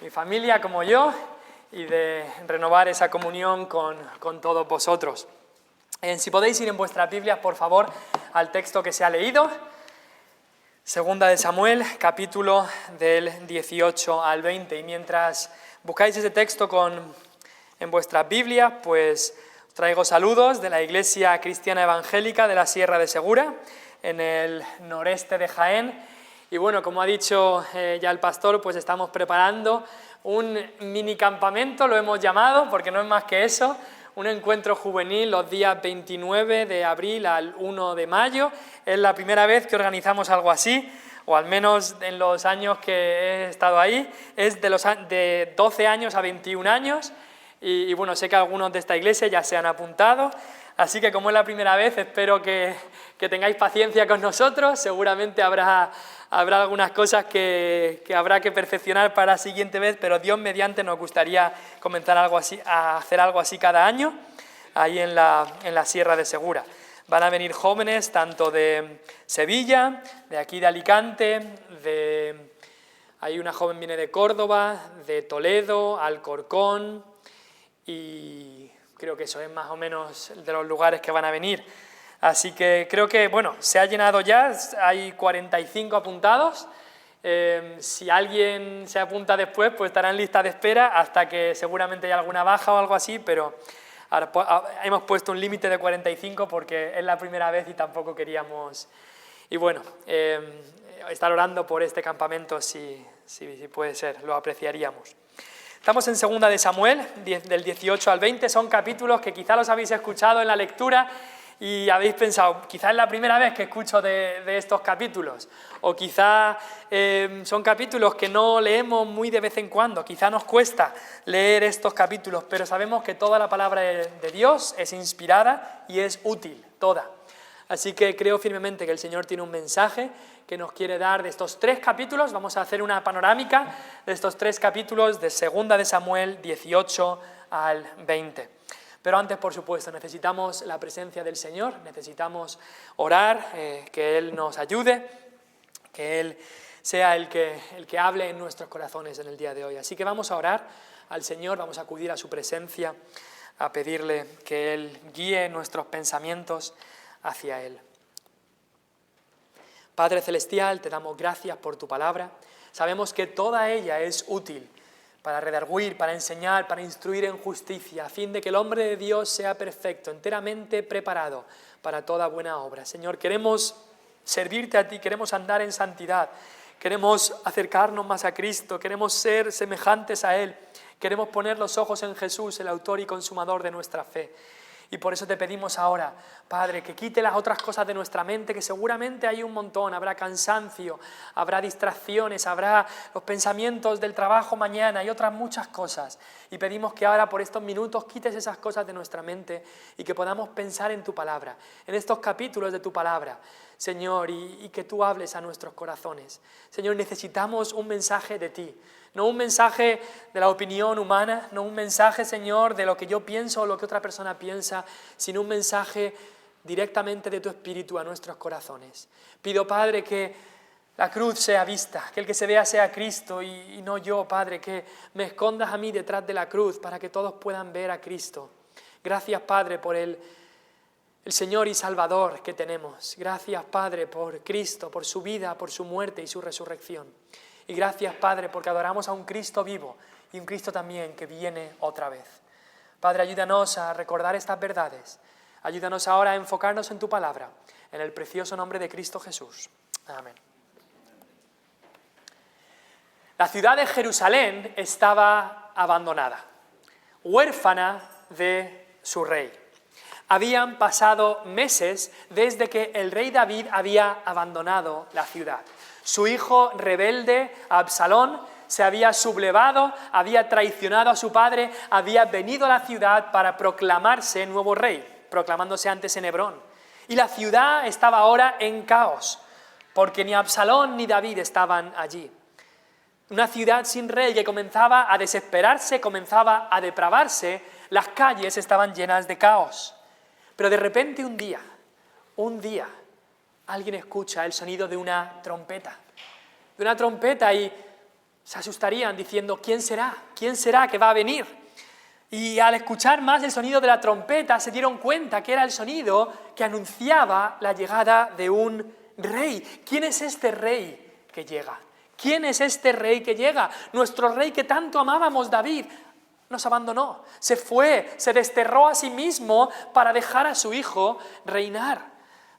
mi familia como yo y de renovar esa comunión con todos vosotros. Si podéis ir en vuestras Biblias, por favor, al texto que se ha leído, Segunda de Samuel, capítulo del 18 al 20. Y mientras buscáis ese texto en vuestras Biblias, pues os traigo saludos de la Iglesia Cristiana Evangélica de la Sierra de Segura, en el noreste de Jaén. Y bueno, como ha dicho ya el pastor, pues estamos preparando un mini campamento, lo hemos llamado, porque no es más que eso, un encuentro juvenil los días 29 de abril al 1 de mayo. Es la primera vez que organizamos algo así, o al menos en los años que he estado ahí. Es de 12 años a 21 años y bueno, sé que algunos de esta iglesia ya se han apuntado. Así que como es la primera vez, espero que tengáis paciencia con nosotros. Seguramente habrá algunas cosas que habrá que perfeccionar para la siguiente vez, pero Dios mediante nos gustaría comenzar a hacer algo así cada año, ahí en la Sierra de Segura. Van a venir jóvenes tanto de Sevilla, de aquí de Alicante, hay una joven viene de Córdoba, de Toledo, Alcorcón, y creo que eso es más o menos de los lugares que van a venir. Así que creo que, bueno, se ha llenado ya, hay 45 apuntados. Si alguien se apunta después, pues estará en lista de espera hasta que seguramente haya alguna baja o algo así, pero ahora hemos puesto un límite de 45 porque es la primera vez y tampoco queríamos... Y bueno, estar orando por este campamento si puede ser, lo apreciaríamos. Estamos en Segunda de Samuel, del 18 al 20, son capítulos que quizá los habéis escuchado en la lectura y habéis pensado, quizá es la primera vez que escucho de estos capítulos, o quizá son capítulos que no leemos muy de vez en cuando, quizá nos cuesta leer estos capítulos, pero sabemos que toda la palabra de Dios es inspirada y es útil, toda. Así que creo firmemente que el Señor tiene un mensaje que nos quiere dar de estos 3 capítulos. Vamos a hacer una panorámica de estos 3 capítulos de Segunda de Samuel 18 al 20. Pero antes, por supuesto, necesitamos la presencia del Señor, necesitamos orar, que Él nos ayude, que Él sea el que hable en nuestros corazones en el día de hoy. Así que vamos a orar al Señor, vamos a acudir a su presencia, a pedirle que Él guíe nuestros pensamientos hacia Él. Padre Celestial, te damos gracias por tu palabra. Sabemos que toda ella es útil para redarguir, para enseñar, para instruir en justicia, a fin de que el hombre de Dios sea perfecto, enteramente preparado para toda buena obra. Señor, queremos servirte a ti, queremos andar en santidad, queremos acercarnos más a Cristo, queremos ser semejantes a Él, queremos poner los ojos en Jesús, el autor y consumador de nuestra fe. Y por eso te pedimos ahora, Padre, que quite las otras cosas de nuestra mente, que seguramente hay un montón, habrá cansancio, habrá distracciones, habrá los pensamientos del trabajo mañana y otras muchas cosas. Y pedimos que ahora por estos minutos quites esas cosas de nuestra mente y que podamos pensar en tu palabra, en estos capítulos de tu palabra, Señor, y que tú hables a nuestros corazones. Señor, necesitamos un mensaje de ti. No un mensaje de la opinión humana, no un mensaje, Señor, de lo que yo pienso o lo que otra persona piensa, sino un mensaje directamente de tu Espíritu a nuestros corazones. Pido, Padre, que la cruz sea vista, que el que se vea sea Cristo y no yo, Padre, que me escondas a mí detrás de la cruz para que todos puedan ver a Cristo. Gracias, Padre, por el Señor y Salvador que tenemos. Gracias, Padre, por Cristo, por su vida, por su muerte y su resurrección. Y gracias, Padre, porque adoramos a un Cristo vivo y un Cristo también que viene otra vez. Padre, ayúdanos a recordar estas verdades. Ayúdanos ahora a enfocarnos en tu palabra, en el precioso nombre de Cristo Jesús. Amén. La ciudad de Jerusalén estaba abandonada, huérfana de su rey. Habían pasado meses desde que el rey David había abandonado la ciudad. Su hijo rebelde, Absalón, se había sublevado, había traicionado a su padre, había venido a la ciudad para proclamarse nuevo rey, proclamándose antes en Hebrón. Y la ciudad estaba ahora en caos, porque ni Absalón ni David estaban allí. Una ciudad sin rey que comenzaba a desesperarse, comenzaba a depravarse, las calles estaban llenas de caos. Pero de repente un día, alguien escucha el sonido de una trompeta y se asustarían diciendo, ¿quién será? ¿Quién será que va a venir? Y al escuchar más el sonido de la trompeta se dieron cuenta que era el sonido que anunciaba la llegada de un rey. ¿Quién es este rey que llega? ¿Quién es este rey que llega? Nuestro rey que tanto amábamos, David, nos abandonó, se fue, se desterró a sí mismo para dejar a su hijo reinar,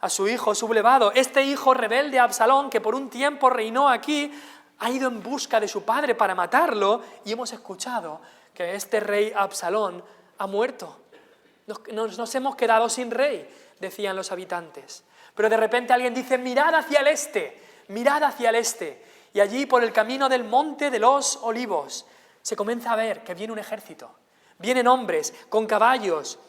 a su hijo sublevado. Este hijo rebelde Absalón, que por un tiempo reinó aquí, ha ido en busca de su padre para matarlo, y hemos escuchado que este rey Absalón ha muerto. Nos hemos quedado sin rey, decían los habitantes. Pero de repente alguien dice, mirad hacia el este, mirad hacia el este. Y allí por el camino del monte de los olivos se comienza a ver que viene un ejército. Vienen hombres con caballos,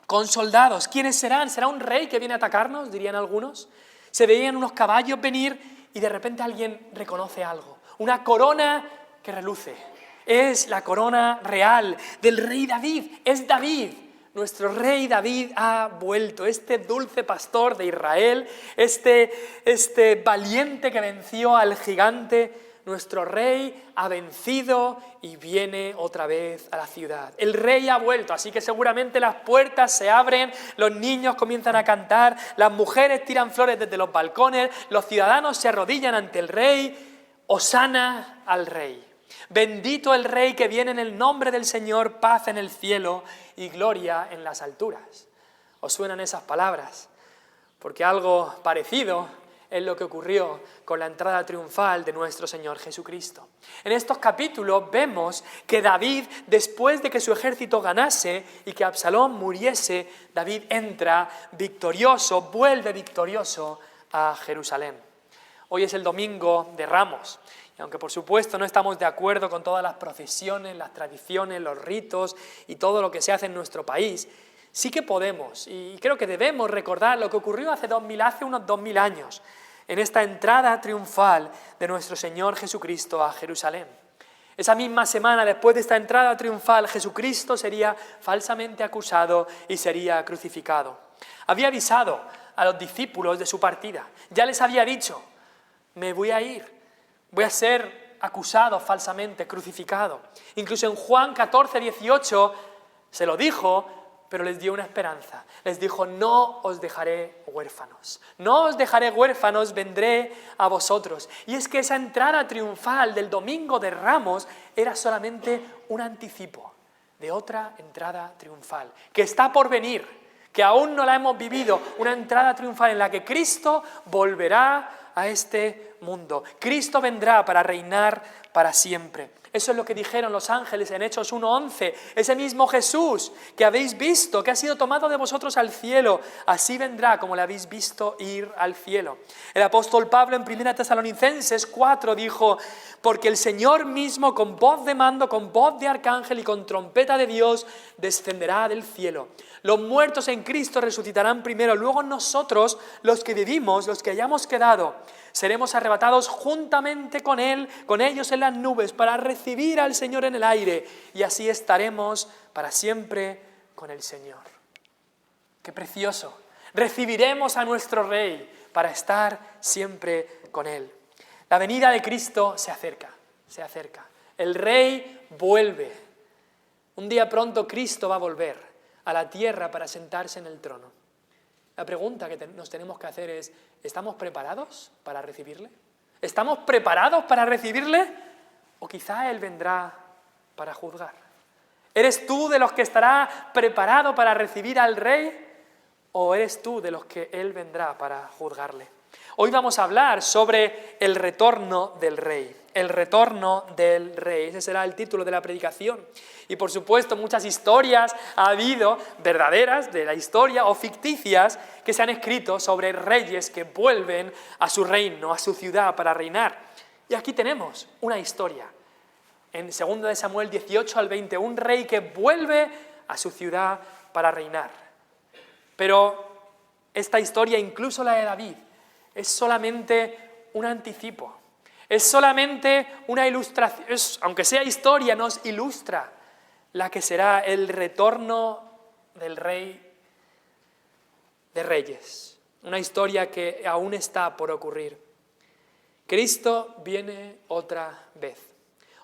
con soldados. ¿Quiénes serán? ¿Será un rey que viene a atacarnos?, dirían algunos. Se veían unos caballos venir y de repente alguien reconoce algo. Una corona que reluce. Es la corona real del rey David. Es David. Nuestro rey David ha vuelto. Este dulce pastor de Israel, este valiente que venció al gigante, nuestro rey ha vencido y viene otra vez a la ciudad. El rey ha vuelto, así que seguramente las puertas se abren, los niños comienzan a cantar, las mujeres tiran flores desde los balcones, los ciudadanos se arrodillan ante el rey. Hosana al rey. Bendito el rey que viene en el nombre del Señor, paz en el cielo y gloria en las alturas. ¿Os suenan esas palabras? Porque algo parecido es lo que ocurrió con la entrada triunfal de nuestro Señor Jesucristo. En estos capítulos vemos que David, después de que su ejército ganase y que Absalón muriese, David entra victorioso, vuelve victorioso a Jerusalén. Hoy es el domingo de Ramos. Y aunque por supuesto no estamos de acuerdo con todas las procesiones, las tradiciones, los ritos y todo lo que se hace en nuestro país, sí que podemos y creo que debemos recordar lo que ocurrió hace unos 2000 años, en esta entrada triunfal de nuestro Señor Jesucristo a Jerusalén. Esa misma semana, después de esta entrada triunfal, Jesucristo sería falsamente acusado y sería crucificado. Había avisado a los discípulos de su partida. Ya les había dicho, me voy a ir, voy a ser acusado falsamente, crucificado. Incluso en Juan 14, 18 se lo dijo, pero les dio una esperanza. Les dijo, no os dejaré huérfanos. No os dejaré huérfanos, vendré a vosotros. Y es que esa entrada triunfal del Domingo de Ramos era solamente un anticipo de otra entrada triunfal, que está por venir, que aún no la hemos vivido, una entrada triunfal en la que Cristo volverá a este mundo. Cristo vendrá para reinar para siempre. Eso es lo que dijeron los ángeles en Hechos 1:11. Ese mismo Jesús que habéis visto, que ha sido tomado de vosotros al cielo, así vendrá como le habéis visto ir al cielo. El apóstol Pablo en 1 Tesalonicenses 4 dijo, porque el Señor mismo con voz de mando, con voz de arcángel y con trompeta de Dios descenderá del cielo. Los muertos en Cristo resucitarán primero, luego nosotros, los que vivimos, los que hayamos quedado, seremos arrebatados juntamente con Él, con ellos en las nubes, para recibir al Señor en el aire, y así estaremos para siempre con el Señor. ¡Qué precioso! Recibiremos a nuestro Rey para estar siempre con Él. La venida de Cristo se acerca, se acerca. El Rey vuelve. Un día pronto Cristo va a volver a la tierra para sentarse en el trono. La pregunta que nos tenemos que hacer es, ¿estamos preparados para recibirle? ¿Estamos preparados para recibirle? ¿O quizá Él vendrá para juzgar? ¿Eres tú de los que estará preparado para recibir al Rey? ¿O eres tú de los que Él vendrá para juzgarle? Hoy vamos a hablar sobre el retorno del Rey. El retorno del Rey. Ese será el título de la predicación. Y por supuesto muchas historias ha habido, verdaderas de la historia o ficticias, que se han escrito sobre reyes que vuelven a su reino, a su ciudad para reinar. Y aquí tenemos una historia. En 2 de Samuel 18 al 20, un rey que vuelve a su ciudad para reinar. Pero esta historia, incluso la de David, es solamente un anticipo. Es solamente una ilustración, aunque sea historia, nos ilustra la que será el retorno del Rey de Reyes. Una historia que aún está por ocurrir. Cristo viene otra vez.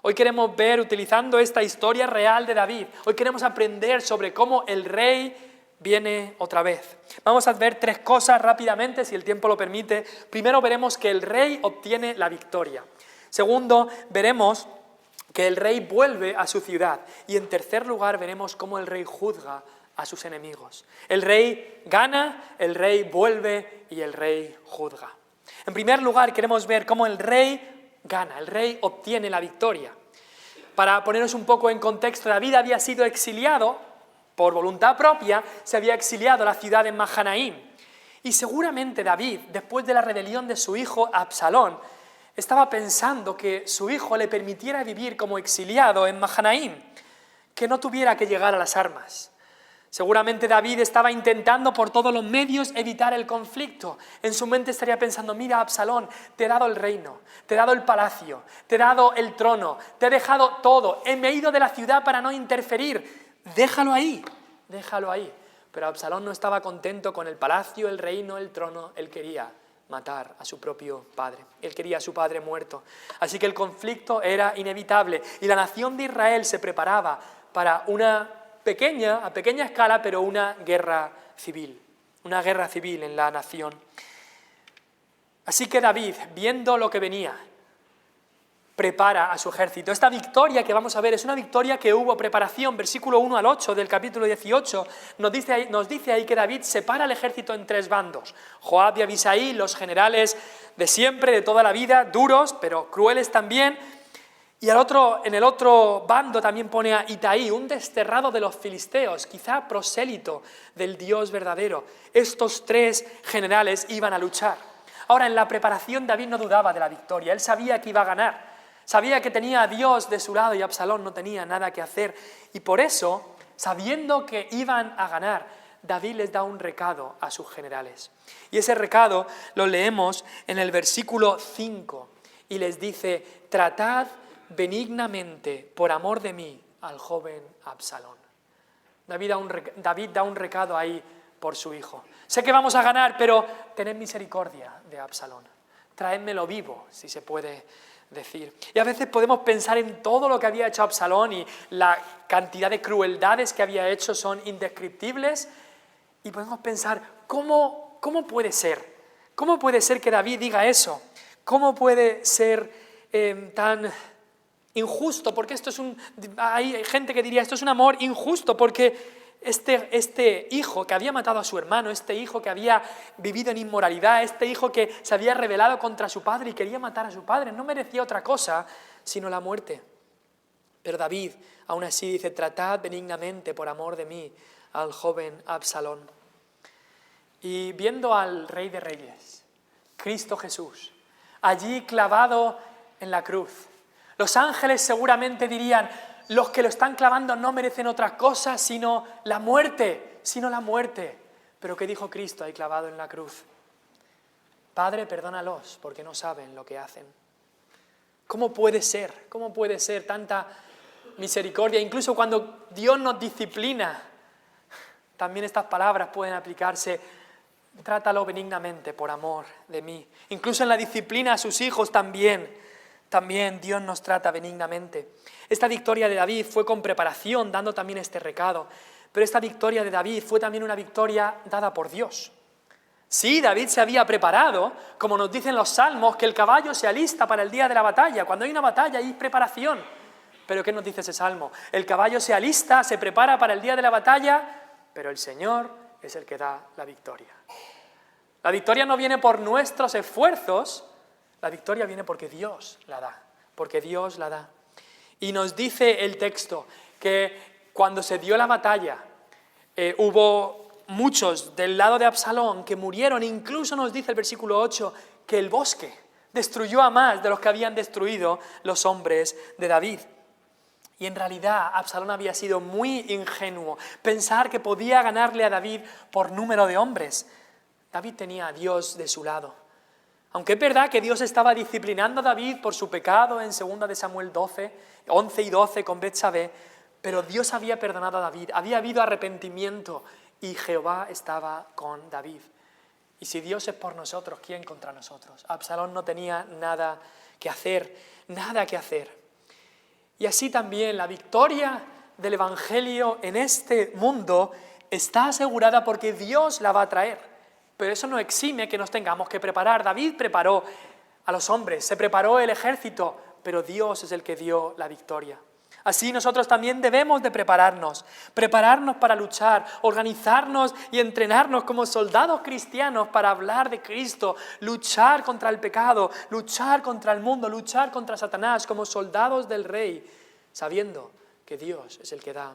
Hoy queremos ver, utilizando esta historia real de David, hoy queremos aprender sobre cómo el rey viene otra vez. Vamos a ver 3 cosas rápidamente, si el tiempo lo permite. Primero veremos que el rey obtiene la victoria. Segundo, veremos que el rey vuelve a su ciudad. Y en tercer lugar, veremos cómo el rey juzga a sus enemigos. El rey gana, el rey vuelve y el rey juzga. En primer lugar, queremos ver cómo el rey gana, el rey obtiene la victoria. Para ponernos un poco en contexto, David había sido exiliado por voluntad propia, se había exiliado a la ciudad de Mahanaim. Y seguramente David, después de la rebelión de su hijo Absalón, estaba pensando que su hijo le permitiera vivir como exiliado en Mahanaim, que no tuviera que llegar a las armas. Seguramente David estaba intentando por todos los medios evitar el conflicto. En su mente estaría pensando, mira Absalón, te he dado el reino, te he dado el palacio, te he dado el trono, te he dejado todo, me he ido de la ciudad para no interferir, déjalo ahí, déjalo ahí. Pero Absalón no estaba contento con el palacio, el reino, el trono, él quería matar a su propio padre, él quería a su padre muerto. Así que el conflicto era inevitable y la nación de Israel se preparaba para a pequeña escala, pero una guerra civil en la nación. Así que David, viendo lo que venía, prepara a su ejército. Esta victoria que vamos a ver es una victoria que hubo preparación. Versículo 1 al 8 del capítulo 18 nos dice ahí que David separa el ejército en 3 bandos. Joab y Abisai, los generales de siempre, de toda la vida, duros, pero crueles también. Y en el otro bando también pone a Itaí, un desterrado de los filisteos, quizá prosélito del Dios verdadero. Estos 3 generales iban a luchar. Ahora, en la preparación David no dudaba de la victoria, él sabía que iba a ganar, sabía que tenía a Dios de su lado y Absalón no tenía nada que hacer. Y por eso, sabiendo que iban a ganar, David les da un recado a sus generales. Y ese recado lo leemos en el versículo 5 y les dice, tratad benignamente, por amor de mí, al joven Absalón. David da un recado ahí por su hijo. Sé que vamos a ganar, pero tened misericordia de Absalón. Traédmelo vivo, si se puede decir. Y a veces podemos pensar en todo lo que había hecho Absalón y la cantidad de crueldades que había hecho son indescriptibles. Y podemos pensar, ¿cómo puede ser? ¿Cómo puede ser que David diga eso? ¿Cómo puede ser tan injusto? Porque hay gente que diría, esto es un amor injusto, porque este hijo que había matado a su hermano, este hijo que había vivido en inmoralidad, este hijo que se había rebelado contra su padre y quería matar a su padre, no merecía otra cosa sino la muerte. Pero David aún así dice, tratad benignamente por amor de mí al joven Absalón. Y viendo al Rey de Reyes, Cristo Jesús, allí clavado en la cruz, los ángeles seguramente dirían, los que lo están clavando no merecen otra cosa sino la muerte. Pero ¿qué dijo Cristo ahí clavado en la cruz? Padre, perdónalos porque no saben lo que hacen. ¿Cómo puede ser? ¿Cómo puede ser tanta misericordia? Incluso cuando Dios nos disciplina, también estas palabras pueden aplicarse. Trátalo benignamente por amor de mí. Incluso en la disciplina a sus hijos también Dios nos trata benignamente. Esta victoria de David fue con preparación, dando también este recado. Pero esta victoria de David fue también una victoria dada por Dios. Sí, David se había preparado, como nos dicen los salmos, que el caballo se alista para el día de la batalla. Cuando hay una batalla hay preparación. Pero ¿qué nos dice ese salmo? El caballo se alista, se prepara para el día de la batalla, pero el Señor es el que da la victoria. La victoria no viene por nuestros esfuerzos, la victoria viene porque Dios la da, Y nos dice el texto que cuando se dio la batalla, hubo muchos del lado de Absalón que murieron. Incluso nos dice el versículo 8 que el bosque destruyó a más de los que habían destruido los hombres de David. Y en realidad Absalón había sido muy ingenuo, pensar que podía ganarle a David por número de hombres. David tenía a Dios de su lado. Aunque es verdad que Dios estaba disciplinando a David por su pecado en 2 de Samuel 11 y 12 con Betsabé, pero Dios había perdonado a David, había habido arrepentimiento y Jehová estaba con David. Y si Dios es por nosotros, ¿quién contra nosotros? Absalón no tenía nada que hacer. Y así también la victoria del Evangelio en este mundo está asegurada porque Dios la va a traer. Pero eso no exime que nos tengamos que preparar. David preparó a los hombres, se preparó el ejército, pero Dios es el que dio la victoria. Así nosotros también debemos de prepararnos para luchar, organizarnos y entrenarnos como soldados cristianos para hablar de Cristo, luchar contra el pecado, luchar contra el mundo, luchar contra Satanás como soldados del Rey, sabiendo que Dios es el que da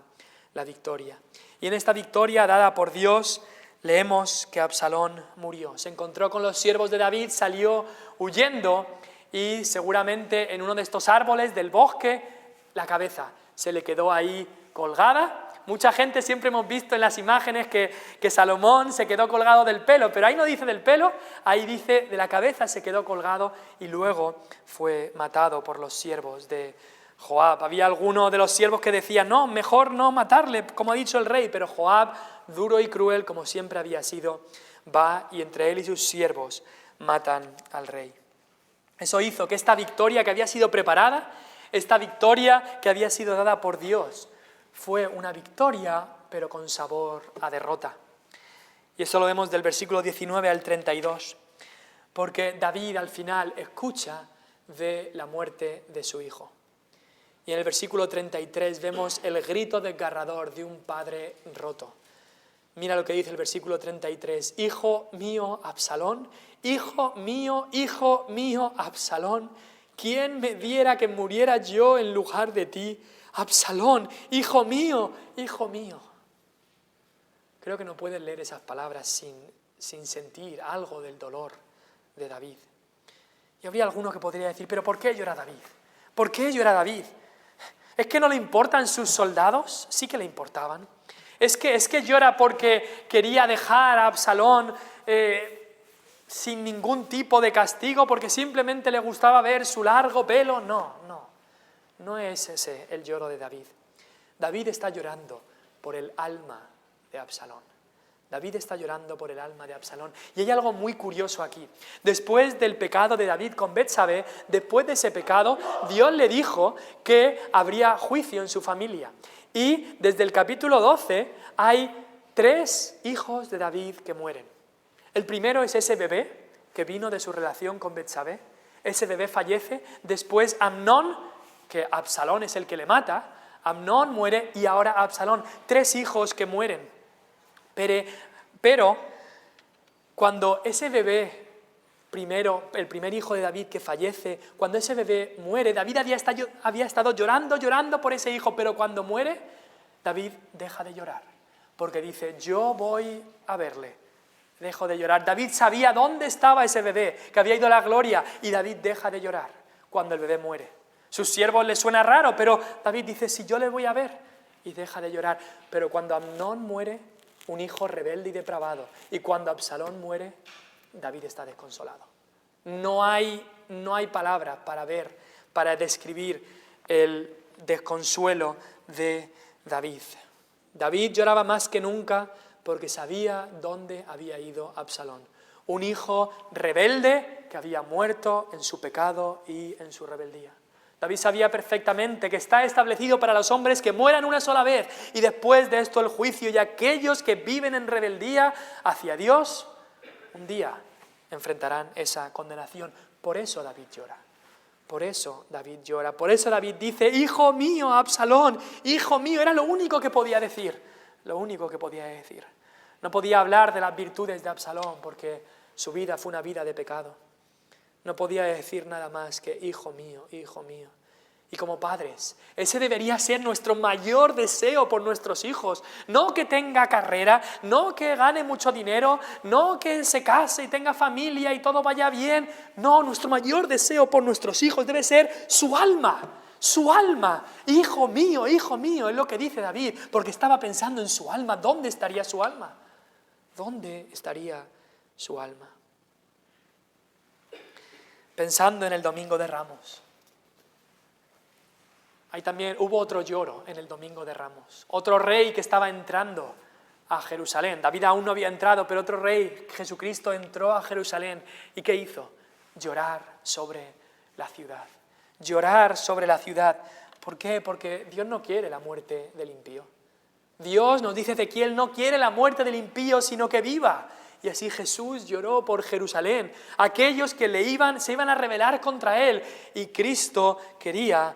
la victoria. Y en esta victoria dada por Dios leemos que Absalón murió. Se encontró con los siervos de David, salió huyendo y seguramente en uno de estos árboles del bosque la cabeza se le quedó ahí colgada. Mucha gente siempre hemos visto en las imágenes que Salomón se quedó colgado del pelo, pero ahí no dice del pelo, ahí dice de la cabeza se quedó colgado y luego fue matado por los siervos de Joab. Había alguno de los siervos que decía, no, mejor no matarle, como ha dicho el rey, pero Joab, duro y cruel como siempre había sido, va y entre él y sus siervos matan al rey. Eso hizo que esta victoria que había sido preparada, esta victoria que había sido dada por Dios, fue una victoria, pero con sabor a derrota. Y eso lo vemos del versículo 19 al 32, porque David al final escucha de la muerte de su hijo. Y en el versículo 33 vemos el grito desgarrador de un padre roto. Mira lo que dice el versículo 33, hijo mío, Absalón, hijo mío, Absalón, ¿quién me diera que muriera yo en lugar de ti? Absalón, hijo mío, hijo mío. Creo que no puedes leer esas palabras sin sentir algo del dolor de David. Y habría alguno que podría decir, ¿pero por qué llora David? ¿Por qué llora David? ¿Es que no le importan sus soldados? Sí que le importaban. ¿Es que llora porque quería dejar a Absalón sin ningún tipo de castigo, porque simplemente le gustaba ver su largo pelo? No es ese el lloro de David. David está llorando por el alma de Absalón. David está llorando por el alma de Absalón. Y hay algo muy curioso aquí. Después del pecado de David con Betsabé, después de ese pecado, Dios le dijo que habría juicio en su familia. Y desde el capítulo 12 hay 3 hijos de David que mueren. El primero es ese bebé que vino de su relación con Betsabé. Ese bebé fallece. Después Amnón, que Absalón es el que le mata. Amnón muere y ahora Absalón. 3 hijos que mueren. Pero cuando ese bebé primero, el primer hijo de David que fallece, cuando ese bebé muere, David había estado llorando por ese hijo, pero cuando muere, David deja de llorar, porque dice, yo voy a verle, dejo de llorar. David sabía dónde estaba ese bebé, que había ido a la gloria, y David deja de llorar cuando el bebé muere. Sus siervos les suena raro, pero David dice, si yo le voy a ver, y deja de llorar. Pero cuando Amnón muere, un hijo rebelde y depravado, y cuando Absalón muere, David está desconsolado. No hay palabras para describir el desconsuelo de David. David lloraba más que nunca porque sabía dónde había ido Absalón. Un hijo rebelde que había muerto en su pecado y en su rebeldía. David sabía perfectamente que está establecido para los hombres que mueran una sola vez y después de esto el juicio, y aquellos que viven en rebeldía hacia Dios, un día enfrentarán esa condenación. Por eso David llora. Por eso David llora. Por eso David dice, hijo mío, Absalón, hijo mío. Era lo único que podía decir. Lo único que podía decir. No podía hablar de las virtudes de Absalón porque su vida fue una vida de pecado. No podía decir nada más que hijo mío, hijo mío. Y como padres, ese debería ser nuestro mayor deseo por nuestros hijos. No que tenga carrera, no que gane mucho dinero, no que se case y tenga familia y todo vaya bien. No, nuestro mayor deseo por nuestros hijos debe ser su alma. Su alma, hijo mío, es lo que dice David, porque estaba pensando en su alma. ¿Dónde estaría su alma? ¿Dónde estaría su alma? Pensando en el Domingo de Ramos. Hubo otro lloro en el Domingo de Ramos. Otro rey que estaba entrando a Jerusalén. David aún no había entrado, pero otro rey, Jesucristo, entró a Jerusalén. ¿Y qué hizo? Llorar sobre la ciudad. Llorar sobre la ciudad ¿Por qué? Porque Dios no quiere la muerte del impío. Dios, nos dice Ezequiel, no quiere la muerte del impío, sino que viva. Y así Jesús lloró por Jerusalén, aquellos que se iban a rebelar contra Él. Y Cristo quería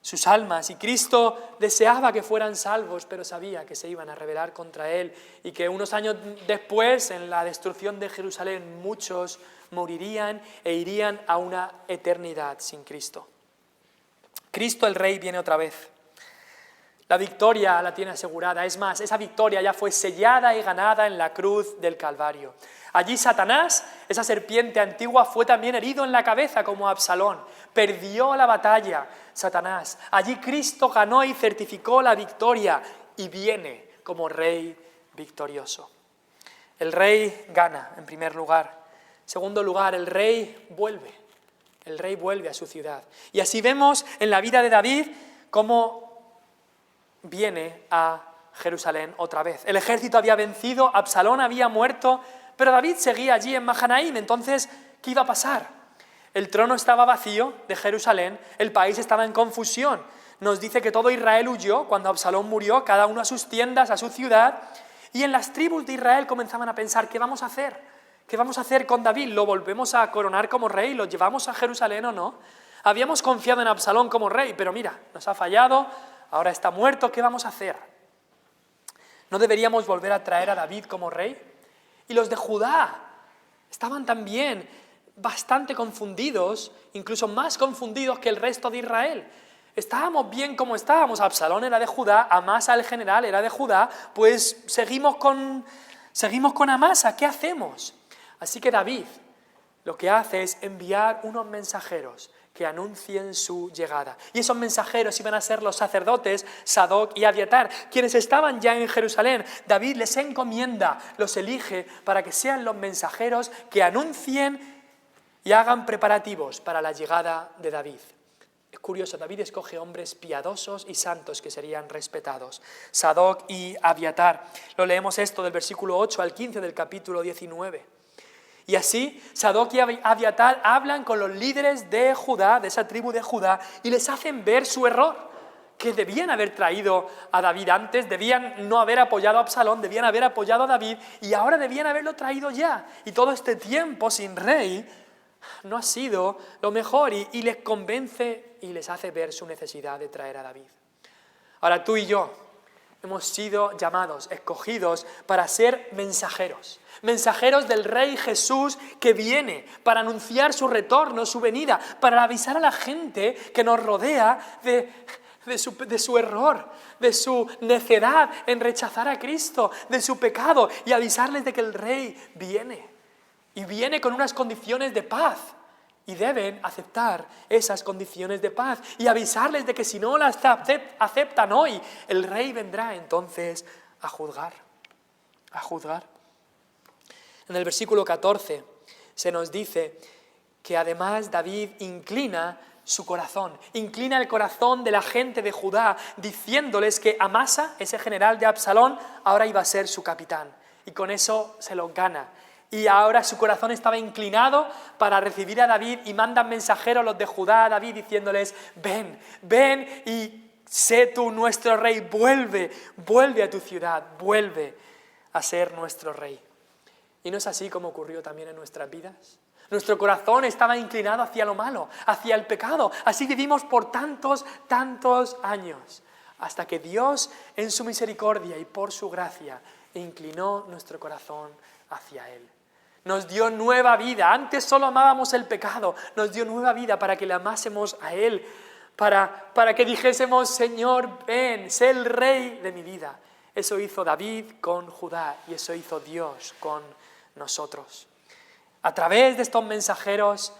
sus almas, y Cristo deseaba que fueran salvos, pero sabía que se iban a rebelar contra Él, y que unos años después, en la destrucción de Jerusalén, muchos morirían e irían a una eternidad sin Cristo. Cristo el Rey viene otra vez. La victoria la tiene asegurada. Es más, esa victoria ya fue sellada y ganada en la cruz del Calvario. Allí Satanás, esa serpiente antigua, fue también herido en la cabeza como Absalón. Perdió la batalla Satanás. Allí Cristo ganó y certificó la victoria y viene como Rey victorioso. El Rey gana, en primer lugar. En segundo lugar, el Rey vuelve. El Rey vuelve a su ciudad. Y así vemos en la vida de David cómo viene a Jerusalén otra vez. El ejército había vencido, Absalón había muerto, pero David seguía allí en Mahanaim. Entonces, ¿qué iba a pasar? El trono estaba vacío de Jerusalén, el país estaba en confusión. Nos dice que todo Israel huyó cuando Absalón murió, cada uno a sus tiendas, a su ciudad, y en las tribus de Israel comenzaban a pensar, ¿qué vamos a hacer? ¿Qué vamos a hacer con David? ¿Lo volvemos a coronar como rey? ¿Lo llevamos a Jerusalén o no? Habíamos confiado en Absalón como rey, pero mira, nos ha fallado, ahora está muerto, ¿qué vamos a hacer? ¿No deberíamos volver a traer a David como rey? Y los de Judá estaban también bastante confundidos, incluso más confundidos que el resto de Israel. Estábamos bien como estábamos, Absalón era de Judá, Amasa el general era de Judá, pues seguimos con Amasa, ¿qué hacemos? Así que David lo que hace es enviar unos mensajeros que anuncien su llegada. Y esos mensajeros iban a ser los sacerdotes Sadoc y Abiatar, quienes estaban ya en Jerusalén. David les encomienda, los elige para que sean los mensajeros que anuncien y hagan preparativos para la llegada de David. Es curioso, David escoge hombres piadosos y santos que serían respetados. Sadoc y Abiatar. Lo leemos esto del versículo 8 al 15 del capítulo 19. Y así, Sadoc y Abiatar hablan con los líderes de Judá, de esa tribu de Judá, y les hacen ver su error, que debían haber traído a David antes, debían no haber apoyado a Absalón, debían haber apoyado a David, y ahora debían haberlo traído ya. Y todo este tiempo sin rey no ha sido lo mejor, y les convence y les hace ver su necesidad de traer a David. Ahora tú y yo hemos sido llamados, escogidos para ser mensajeros. Mensajeros del Rey Jesús que viene para anunciar su retorno, su venida, para avisar a la gente que nos rodea de su error, de su necedad en rechazar a Cristo, de su pecado, y avisarles de que el Rey viene. Y viene con unas condiciones de paz. Y deben aceptar esas condiciones de paz y avisarles de que si no las aceptan hoy, el Rey vendrá entonces a juzgar. A juzgar. En el versículo 14 se nos dice que además David inclina su corazón, inclina el corazón de la gente de Judá, diciéndoles que Amasa, ese general de Absalón, ahora iba a ser su capitán. Y con eso se los gana. Y ahora su corazón estaba inclinado para recibir a David, y mandan mensajeros los de Judá a David diciéndoles, ven y sé tú nuestro rey, vuelve a tu ciudad, vuelve a ser nuestro rey. ¿Y no es así como ocurrió también en nuestras vidas? Nuestro corazón estaba inclinado hacia lo malo, hacia el pecado. Así vivimos por tantos años, hasta que Dios, en su misericordia y por su gracia, inclinó nuestro corazón hacia Él. Nos dio nueva vida. Antes solo amábamos el pecado. Nos dio nueva vida para que le amásemos a Él, para que dijésemos, Señor, ven, sé el Rey de mi vida. Eso hizo David con Judá y eso hizo Dios con nosotros, a través de estos mensajeros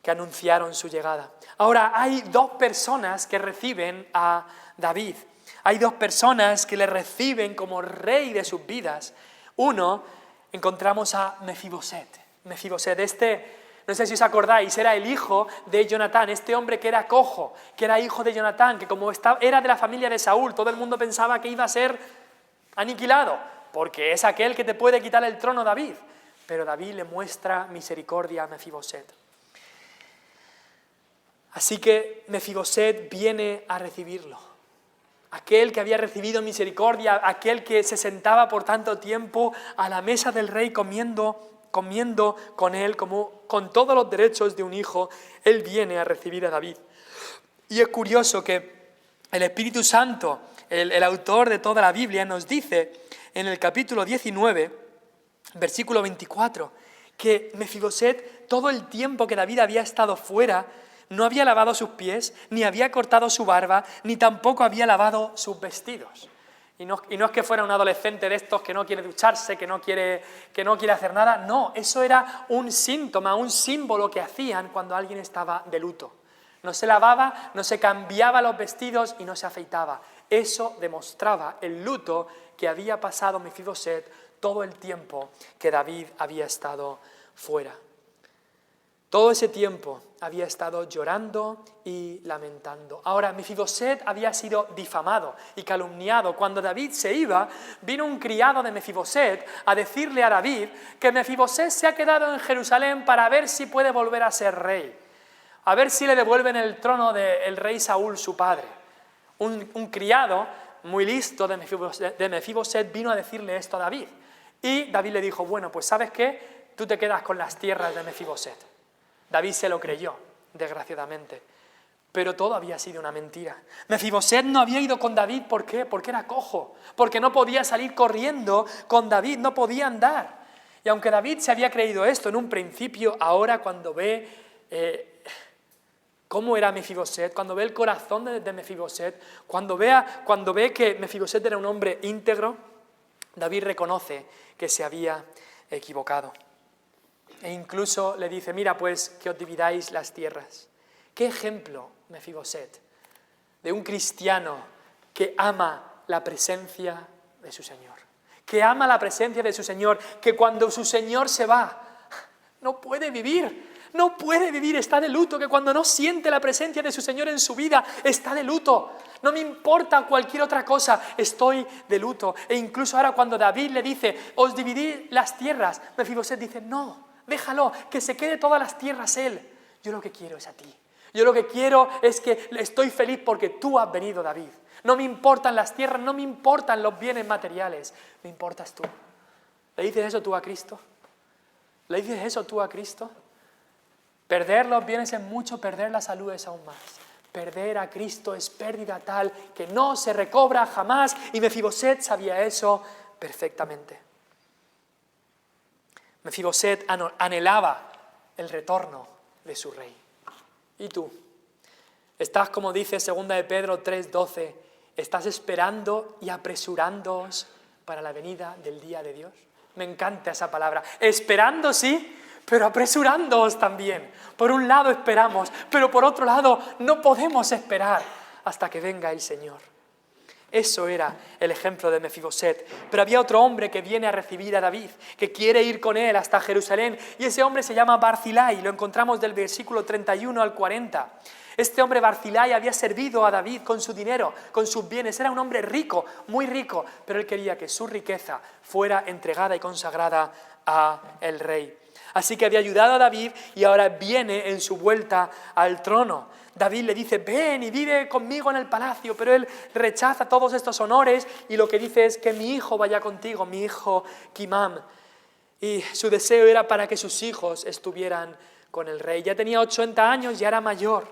que anunciaron su llegada. Ahora, hay dos personas que reciben a David. Hay dos personas que le reciben como rey de sus vidas. Uno, encontramos a Mefiboset. Mefiboset, no sé si os acordáis, era el hijo de Jonatán, este hombre que era cojo, que era hijo de Jonatán, que como era de la familia de Saúl, todo el mundo pensaba que iba a ser aniquilado, porque es aquel que te puede quitar el trono, David. Pero David le muestra misericordia a Mefiboset. Así que Mefiboset viene a recibirlo. Aquel que había recibido misericordia, aquel que se sentaba por tanto tiempo a la mesa del rey comiendo con él, como con todos los derechos de un hijo, él viene a recibir a David. Y es curioso que el Espíritu Santo, el autor de toda la Biblia, nos dice en el capítulo 19, versículo 24, que Mefiboset, todo el tiempo que David había estado fuera, no había lavado sus pies, ni había cortado su barba, ni tampoco había lavado sus vestidos. Y no es que fuera un adolescente de estos que no quiere ducharse, que no quiere hacer nada. No, eso era un síntoma, un símbolo que hacían cuando alguien estaba de luto. No se lavaba, no se cambiaba los vestidos y no se afeitaba. Eso demostraba el luto que había pasado Mefiboset todo el tiempo que David había estado fuera. Todo ese tiempo había estado llorando y lamentando. Ahora, Mefiboset había sido difamado y calumniado. Cuando David se iba, vino un criado de Mefiboset a decirle a David que Mefiboset se ha quedado en Jerusalén para ver si puede volver a ser rey. A ver si le devuelven el trono del rey Saúl, su padre. Un criado muy listo de Mefiboset vino a decirle esto a David. Y David le dijo, bueno, pues ¿sabes qué? Tú te quedas con las tierras de Mefiboset. David se lo creyó, desgraciadamente. Pero todo había sido una mentira. Mefiboset no había ido con David, ¿por qué? Porque era cojo, porque no podía salir corriendo con David, no podía andar. Y aunque David se había creído esto en un principio, ahora cuando ve cómo era Mefiboset, cuando ve el corazón de Mefiboset, cuando ve que Mefiboset era un hombre íntegro, David reconoce que se había equivocado. E incluso le dice, mira pues que os dividáis las tierras. ¿Qué ejemplo, Mefiboset, de un cristiano que ama la presencia de su Señor? Que ama la presencia de su Señor, que cuando su Señor se va, no puede vivir, está de luto, que cuando no siente la presencia de su Señor en su vida, está de luto. No me importa cualquier otra cosa, estoy de luto. E incluso ahora cuando David le dice, os dividid las tierras, Mefiboset dice, no, déjalo, que se quede todas las tierras él. Yo lo que quiero es a ti. Yo lo que quiero es que estoy feliz porque tú has venido, David. No me importan las tierras, no me importan los bienes materiales, me importas tú. ¿Le dices eso tú a Cristo? ¿Le dices eso tú a Cristo? Perder los bienes es mucho, perder la salud es aún más. Perder a Cristo es pérdida tal que no se recobra jamás, y Mefiboset sabía eso perfectamente. Mefiboset anhelaba el retorno de su rey. ¿Y tú? ¿Estás, como dice 2 de Pedro 3:12, estás esperando y apresurándoos para la venida del día de Dios? Me encanta esa palabra. Esperando, sí, pero apresurándoos también. Por un lado esperamos, pero por otro lado no podemos esperar hasta que venga el Señor. Eso era el ejemplo de Mefiboset. Pero había otro hombre que viene a recibir a David, que quiere ir con él hasta Jerusalén, y ese hombre se llama Barzilai, lo encontramos del versículo 31 al 40. Este hombre Barzilai había servido a David con su dinero, con sus bienes, era un hombre rico, muy rico, pero él quería que su riqueza fuera entregada y consagrada a el rey. Así que había ayudado a David y ahora viene en su vuelta al trono. David le dice, ven y vive conmigo en el palacio, pero él rechaza todos estos honores y lo que dice es que mi hijo vaya contigo, mi hijo Kimam. Y su deseo era para que sus hijos estuvieran con el rey. Ya tenía 80 años, ya era mayor.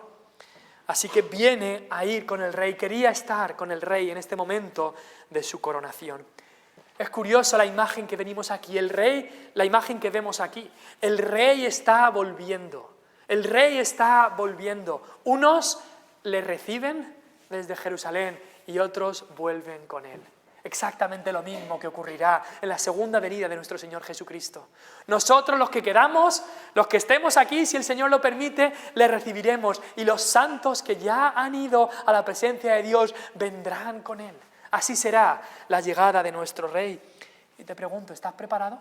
Así que viene a ir con el rey, quería estar con el rey en este momento de su coronación. Es curioso la imagen que venimos aquí, el rey, la imagen que vemos aquí. El rey está volviendo. El rey está volviendo. Unos le reciben desde Jerusalén y otros vuelven con él. Exactamente lo mismo que ocurrirá en la segunda venida de nuestro Señor Jesucristo. Nosotros, los que queramos, los que estemos aquí, si el Señor lo permite, le recibiremos. Y los santos que ya han ido a la presencia de Dios vendrán con él. Así será la llegada de nuestro Rey. Y te pregunto, ¿estás preparado?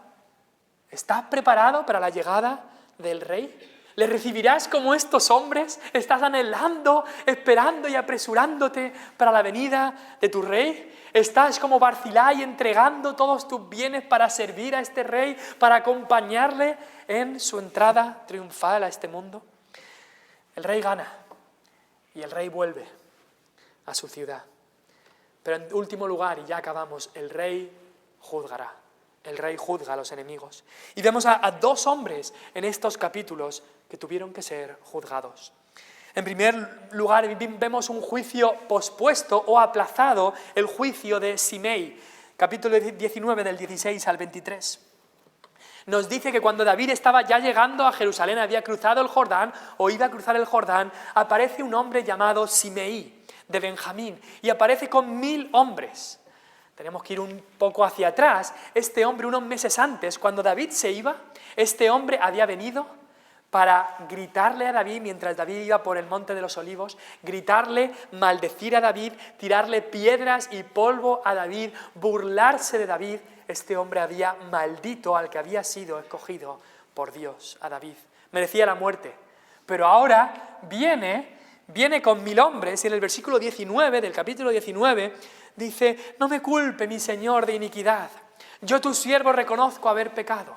¿Estás preparado para la llegada del Rey? ¿Le recibirás como estos hombres? ¿Estás anhelando, esperando y apresurándote para la venida de tu Rey? ¿Estás como Barzilai entregando todos tus bienes para servir a este Rey, para acompañarle en su entrada triunfal a este mundo? El Rey gana. y el rey vuelve a su ciudad. Pero en último lugar, y ya acabamos, el rey juzgará. El rey juzga a los enemigos. Y vemos a dos hombres en estos capítulos que tuvieron que ser juzgados. En primer lugar, vemos un juicio pospuesto o aplazado, el juicio de Simei, capítulo 19 del 16 al 23. Nos dice que cuando David estaba ya llegando a Jerusalén, había cruzado el Jordán o iba a cruzar el Jordán, aparece un hombre llamado Simei, de Benjamín, y aparece con 1000 hombres. Tenemos que ir un poco hacia atrás. Este hombre, unos meses antes, cuando David se iba, este hombre había venido para gritarle a David, mientras David iba por el monte de los olivos, gritarle, maldecir a David, tirarle piedras y polvo a David, burlarse de David. Este hombre había maldito al que había sido escogido por Dios, a David. Merecía la muerte. Pero ahora viene con 1000 hombres, y en el versículo 19 del capítulo 19 dice: no me culpe, mi Señor, de iniquidad. Yo, tu siervo, reconozco haber pecado.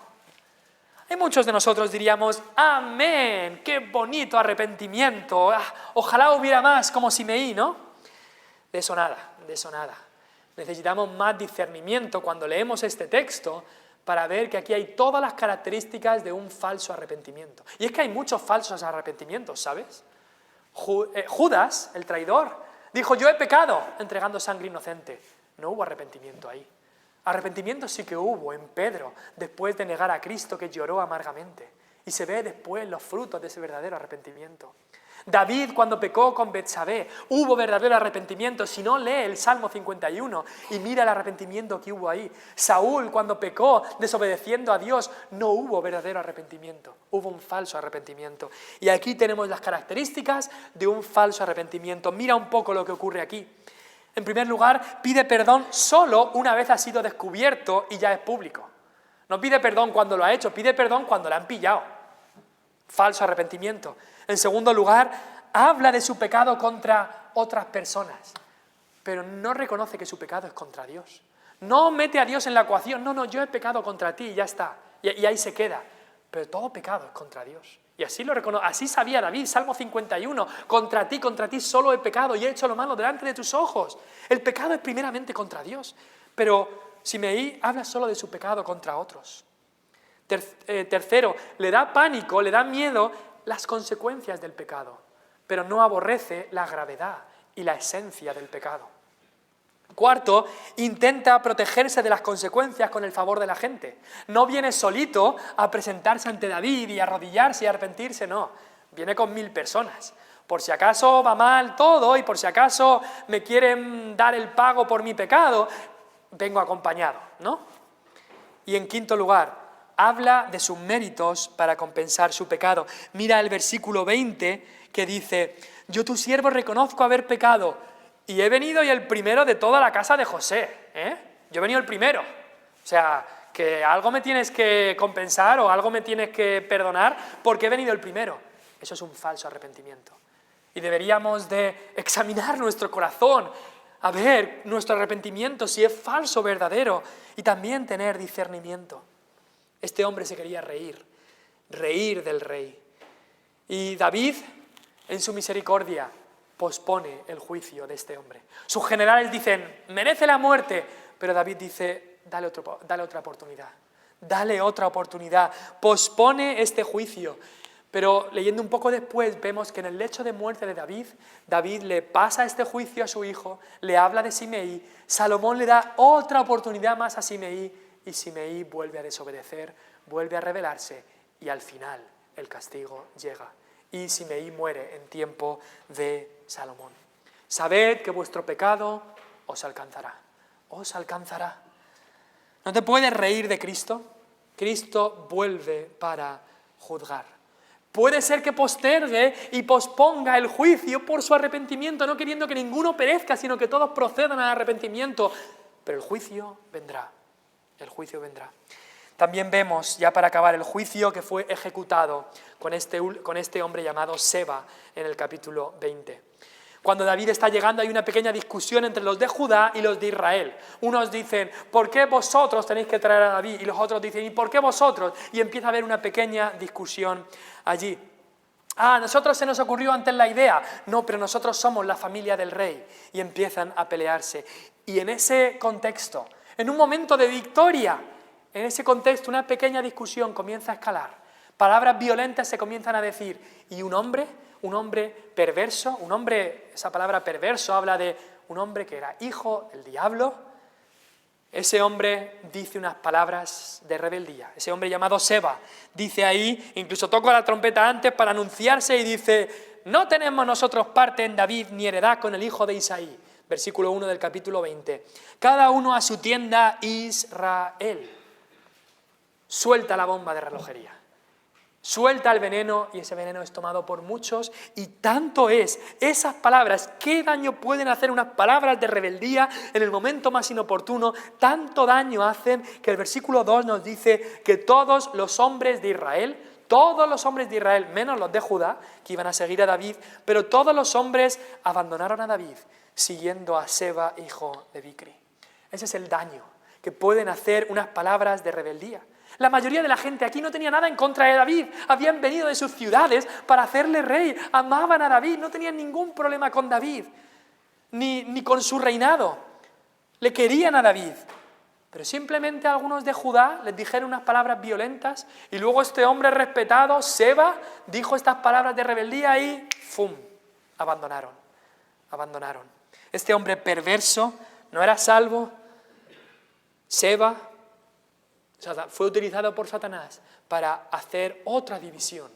Y muchos de nosotros diríamos: amén, qué bonito arrepentimiento. Ojalá hubiera más como Simei, ¿no? De eso nada, de eso nada. Necesitamos más discernimiento cuando leemos este texto para ver que aquí hay todas las características de un falso arrepentimiento. Y es que hay muchos falsos arrepentimientos, ¿sabes? Judas, el traidor, dijo: yo he pecado, entregando sangre inocente. No hubo arrepentimiento ahí. Arrepentimiento sí que hubo en Pedro, después de negar a Cristo, que lloró amargamente. Y se ve después los frutos de ese verdadero arrepentimiento. David, cuando pecó con Betsabé, hubo verdadero arrepentimiento. Si no, lee el Salmo 51 y mira el arrepentimiento que hubo ahí. Saúl, cuando pecó desobedeciendo a Dios, no hubo verdadero arrepentimiento, hubo un falso arrepentimiento. Y aquí tenemos las características de un falso arrepentimiento. Mira un poco lo que ocurre aquí. En primer lugar, pide perdón solo una vez ha sido descubierto y ya es público. No pide perdón cuando lo ha hecho, pide perdón cuando le han pillado. Falso arrepentimiento. En segundo lugar, habla de su pecado contra otras personas, pero no reconoce que su pecado es contra Dios. No mete a Dios en la ecuación. No, yo he pecado contra ti y ya está. Y ahí se queda. Pero todo pecado es contra Dios. Y así lo reconoce. Así sabía David, Salmo 51. Contra ti solo he pecado y he hecho lo malo delante de tus ojos. El pecado es primeramente contra Dios. Pero Simei habla solo de su pecado contra otros. Tercero, le da pánico, le da miedo las consecuencias del pecado, pero no aborrece la gravedad y la esencia del pecado. Cuarto, intenta protegerse de las consecuencias con el favor de la gente. No viene solito a presentarse ante David y arrodillarse y arrepentirse, no. Viene con 1000 personas. Por si acaso va mal todo y por si acaso me quieren dar el pago por mi pecado, vengo acompañado, ¿no? Y en quinto lugar, habla de sus méritos para compensar su pecado. Mira el versículo 20 que dice: yo, tu siervo, reconozco haber pecado y he venido y el primero de toda la casa de José. Yo he venido el primero. O sea, que algo me tienes que compensar o algo me tienes que perdonar porque he venido el primero. Eso es un falso arrepentimiento. Y deberíamos de examinar nuestro corazón, a ver nuestro arrepentimiento, si es falso o verdadero, y también tener discernimiento. Este hombre se quería reír del rey. Y David, en su misericordia, pospone el juicio de este hombre. Sus generales dicen: merece la muerte, pero David dice: dale otra oportunidad. Dale otra oportunidad. Pospone este juicio. Pero leyendo un poco después vemos que en el lecho de muerte de David, David le pasa este juicio a su hijo, le habla de Simei, Salomón le da otra oportunidad más a Simei y Simei vuelve a desobedecer, vuelve a rebelarse y al final el castigo llega. Y Simei muere en tiempo de Salomón. Sabed que vuestro pecado os alcanzará. Os alcanzará. ¿No te puedes reír de Cristo? Cristo vuelve para juzgar. Puede ser que postergue y posponga el juicio por su arrepentimiento, no queriendo que ninguno perezca, sino que todos procedan al arrepentimiento. Pero el juicio vendrá. El juicio vendrá. También vemos, ya para acabar, el juicio que fue ejecutado con este hombre llamado Seba en el capítulo 20. Cuando David está llegando hay una pequeña discusión entre los de Judá y los de Israel. Unos dicen: ¿por qué vosotros tenéis que traer a David? Y los otros dicen: ¿y por qué vosotros? Y empieza a haber una pequeña discusión allí. A nosotros se nos ocurrió antes la idea. No, pero nosotros somos la familia del rey. Y empiezan a pelearse. Y en ese contexto, en un momento de victoria, en ese contexto una pequeña discusión comienza a escalar. Palabras violentas se comienzan a decir. Y un hombre perverso, esa palabra perverso habla de un hombre que era hijo del diablo. Ese hombre dice unas palabras de rebeldía. Ese hombre llamado Seba dice ahí, incluso toca la trompeta antes para anunciarse y dice: no tenemos nosotros parte en David ni heredad con el hijo de Isaí. Versículo 1 del capítulo 20. Cada uno a su tienda, Israel. Suelta la bomba de relojería. Suelta el veneno y ese veneno es tomado por muchos y tanto es esas palabras, qué daño pueden hacer unas palabras de rebeldía en el momento más inoportuno, tanto daño hacen que el versículo 2 nos dice que todos los hombres de Israel, menos los de Judá, que iban a seguir a David, pero todos los hombres abandonaron a David siguiendo a Seba, hijo de Bicri. Ese es el daño que pueden hacer unas palabras de rebeldía. La mayoría de la gente aquí no tenía nada en contra de David, habían venido de sus ciudades para hacerle rey, amaban a David, no tenían ningún problema con David, ni con su reinado, le querían a David, pero simplemente algunos de Judá les dijeron unas palabras violentas y luego este hombre respetado, Seba, dijo estas palabras de rebeldía y ¡fum!, abandonaron. Este hombre perverso no era salvo, Seba, fue utilizado por Satanás para hacer otra división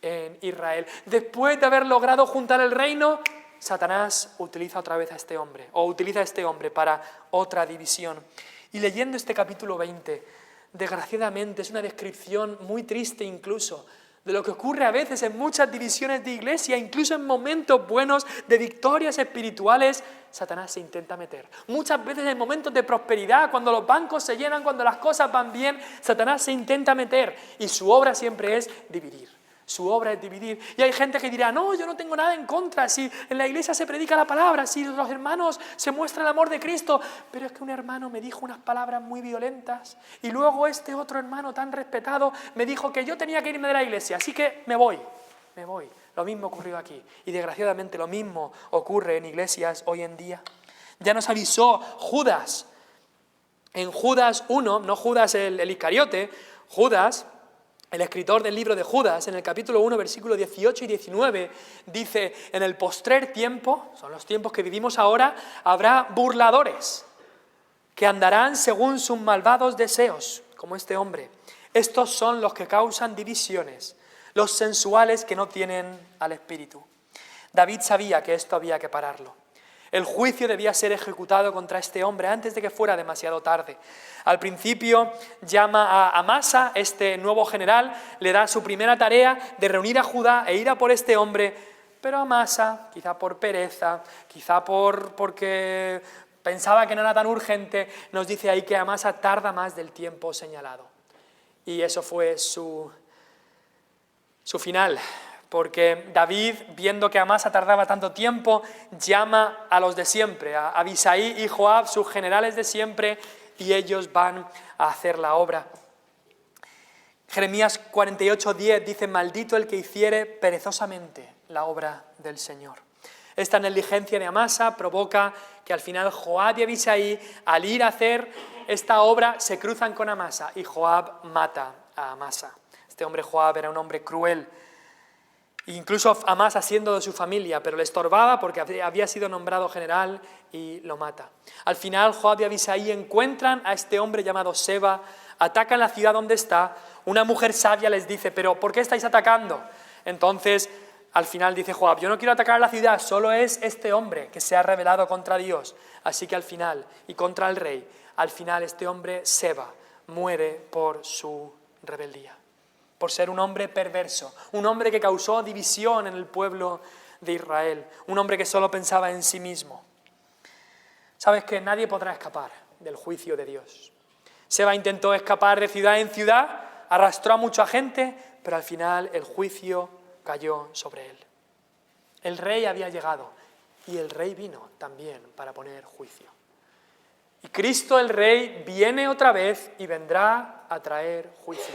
en Israel. Después de haber logrado juntar el reino, Satanás utiliza otra vez a este hombre, o utiliza a este hombre para otra división. Y leyendo este capítulo 20, desgraciadamente es una descripción muy triste incluso de lo que ocurre a veces en muchas divisiones de iglesia, incluso en momentos buenos de victorias espirituales, Satanás se intenta meter. Muchas veces en momentos de prosperidad, cuando los bancos se llenan, cuando las cosas van bien, Satanás se intenta meter y su obra siempre es dividir. Su obra es dividir. Y hay gente que dirá: no, yo no tengo nada en contra, si en la iglesia se predica la palabra, si los hermanos se muestra el amor de Cristo, pero es que un hermano me dijo unas palabras muy violentas y luego este otro hermano tan respetado me dijo que yo tenía que irme de la iglesia, así que me voy. Lo mismo ocurrió aquí y desgraciadamente lo mismo ocurre en iglesias hoy en día. Ya nos avisó Judas, en Judas 1, no Judas el Iscariote, Judas, el escritor del libro de Judas, en el capítulo 1, versículos 18 y 19, dice: en el postrer tiempo, son los tiempos que vivimos ahora, habrá burladores que andarán según sus malvados deseos, como este hombre. Estos son los que causan divisiones, los sensuales que no tienen al Espíritu. David sabía que esto había que pararlo. El juicio debía ser ejecutado contra este hombre antes de que fuera demasiado tarde. Al principio llama a Amasa, este nuevo general, le da su primera tarea de reunir a Judá e ir a por este hombre, pero Amasa, quizá por pereza, quizá porque pensaba que no era tan urgente, nos dice ahí que Amasa tarda más del tiempo señalado. Y eso fue su final. Porque David, viendo que Amasa tardaba tanto tiempo, llama a los de siempre, a Abisai y Joab, sus generales de siempre, y ellos van a hacer la obra. Jeremías 48:10 dice: maldito el que hiciere perezosamente la obra del Señor. Esta negligencia de Amasa provoca que al final Joab y Abisai, al ir a hacer esta obra, se cruzan con Amasa y Joab mata a Amasa. Este hombre Joab era un hombre cruel. Incluso Amasa siendo de su familia, pero le estorbaba porque había sido nombrado general y lo mata. Al final Joab y Abisai encuentran a este hombre llamado Seba, atacan la ciudad donde está, una mujer sabia les dice: ¿pero por qué estáis atacando? Entonces al final dice Joab: yo no quiero atacar la ciudad, solo es este hombre que se ha rebelado contra Dios. Así que al final, y contra el rey, al final este hombre Seba muere por su rebeldía. Por ser un hombre perverso, un hombre que causó división en el pueblo de Israel, un hombre que solo pensaba en sí mismo. Sabes que nadie podrá escapar del juicio de Dios. Seba intentó escapar de ciudad en ciudad, arrastró a mucha gente, pero al final el juicio cayó sobre él. El rey había llegado y el rey vino también para poner juicio. Y Cristo el Rey viene otra vez y vendrá a traer juicio.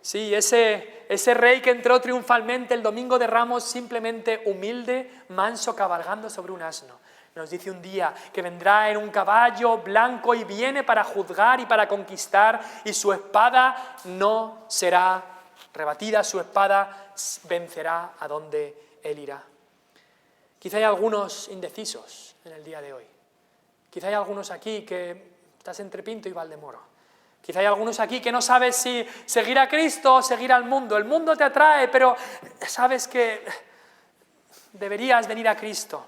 Sí, ese rey que entró triunfalmente el domingo de Ramos, simplemente humilde, manso, cabalgando sobre un asno. Nos dice un día que vendrá en un caballo blanco y viene para juzgar y para conquistar, y su espada no será rebatida, su espada vencerá a donde él irá. Quizá hay algunos indecisos en el día de hoy. Quizá hay algunos aquí que estás entre Pinto y Valdemoro. Quizá hay algunos aquí que no sabes si seguir a Cristo o seguir al mundo. El mundo te atrae, pero sabes que deberías venir a Cristo.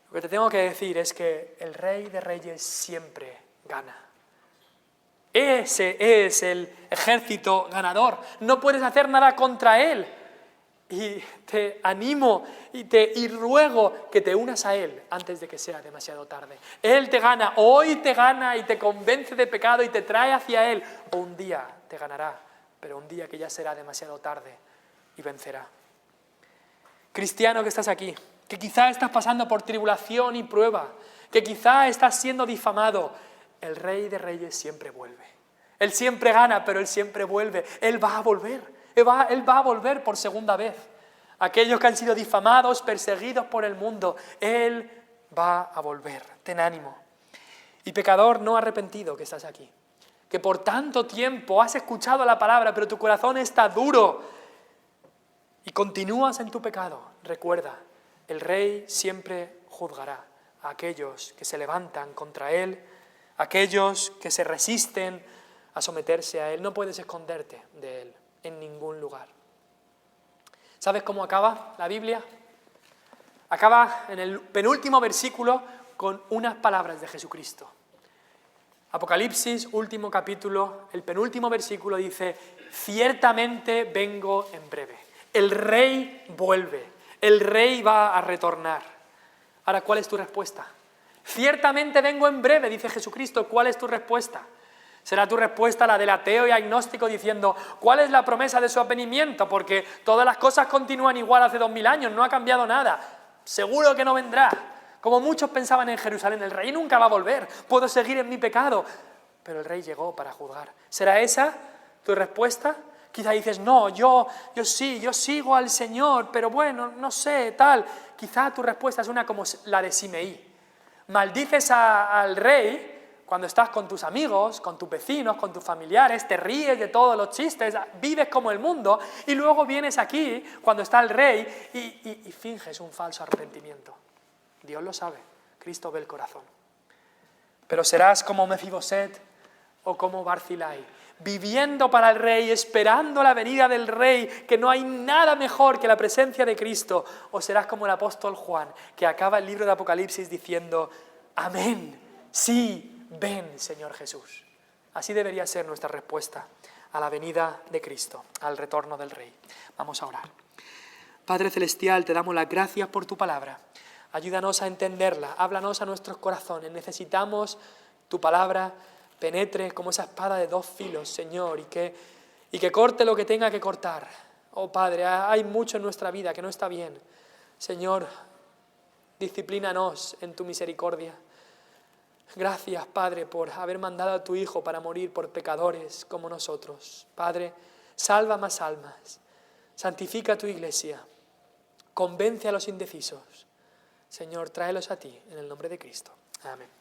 Lo que te tengo que decir es que el Rey de Reyes siempre gana. Ese es el ejército ganador. No puedes hacer nada contra Él. Y te animo y ruego que te unas a Él antes de que sea demasiado tarde. Él te gana, hoy te gana y te convence de pecado y te trae hacia Él. O un día te ganará, pero un día que ya será demasiado tarde y vencerá. Cristiano que estás aquí, que quizá estás pasando por tribulación y prueba, que quizá estás siendo difamado, el Rey de Reyes siempre vuelve. Él siempre gana, pero Él siempre vuelve. Él va a volver. Él va a volver por segunda vez. Aquellos que han sido difamados, perseguidos por el mundo, Él va a volver. Ten ánimo. Y pecador no arrepentido que estás aquí, que por tanto tiempo has escuchado la palabra, pero tu corazón está duro y continúas en tu pecado. Recuerda, el Rey siempre juzgará a aquellos que se levantan contra Él, aquellos que se resisten a someterse a Él. No puedes esconderte de Él en ningún lugar. ¿Sabes cómo acaba la Biblia? Acaba en el penúltimo versículo con unas palabras de Jesucristo. Apocalipsis, último capítulo, el penúltimo versículo dice: ciertamente vengo en breve. El Rey vuelve, el Rey va a retornar. Ahora, ¿cuál es tu respuesta? Ciertamente vengo en breve, dice Jesucristo. ¿Cuál es tu respuesta? ¿Será tu respuesta la del ateo y agnóstico diciendo cuál es la promesa de su advenimiento? Porque todas las cosas continúan igual hace 2000 años, no ha cambiado nada. Seguro que no vendrá. Como muchos pensaban en Jerusalén, el Rey nunca va a volver, puedo seguir en mi pecado. Pero el Rey llegó para juzgar. ¿Será esa tu respuesta? Quizá dices, no, yo sigo al Señor, pero bueno, no sé, tal. Quizá tu respuesta es una como la de Simeí. Maldices al Rey cuando estás con tus amigos, con tus vecinos, con tus familiares, te ríes de todos los chistes, vives como el mundo, y luego vienes aquí, cuando está el Rey, y finges un falso arrepentimiento. Dios lo sabe, Cristo ve el corazón. Pero serás como Mefiboset o como Barzilai, viviendo para el Rey, esperando la venida del Rey, que no hay nada mejor que la presencia de Cristo, o serás como el apóstol Juan, que acaba el libro de Apocalipsis diciendo, amén, sí, ven, Señor Jesús. Así debería ser nuestra respuesta a la venida de Cristo, al retorno del Rey. Vamos a orar. Padre Celestial, te damos las gracias por tu palabra. Ayúdanos a entenderla, háblanos a nuestros corazones. Necesitamos tu palabra penetre como esa espada de 2 filos, Señor, y que corte lo que tenga que cortar. Oh Padre, hay mucho en nuestra vida que no está bien. Señor, disciplínanos en tu misericordia. Gracias, Padre, por haber mandado a tu Hijo para morir por pecadores como nosotros. Padre, salva más almas, santifica tu iglesia, convence a los indecisos. Señor, tráelos a ti, en el nombre de Cristo. Amén.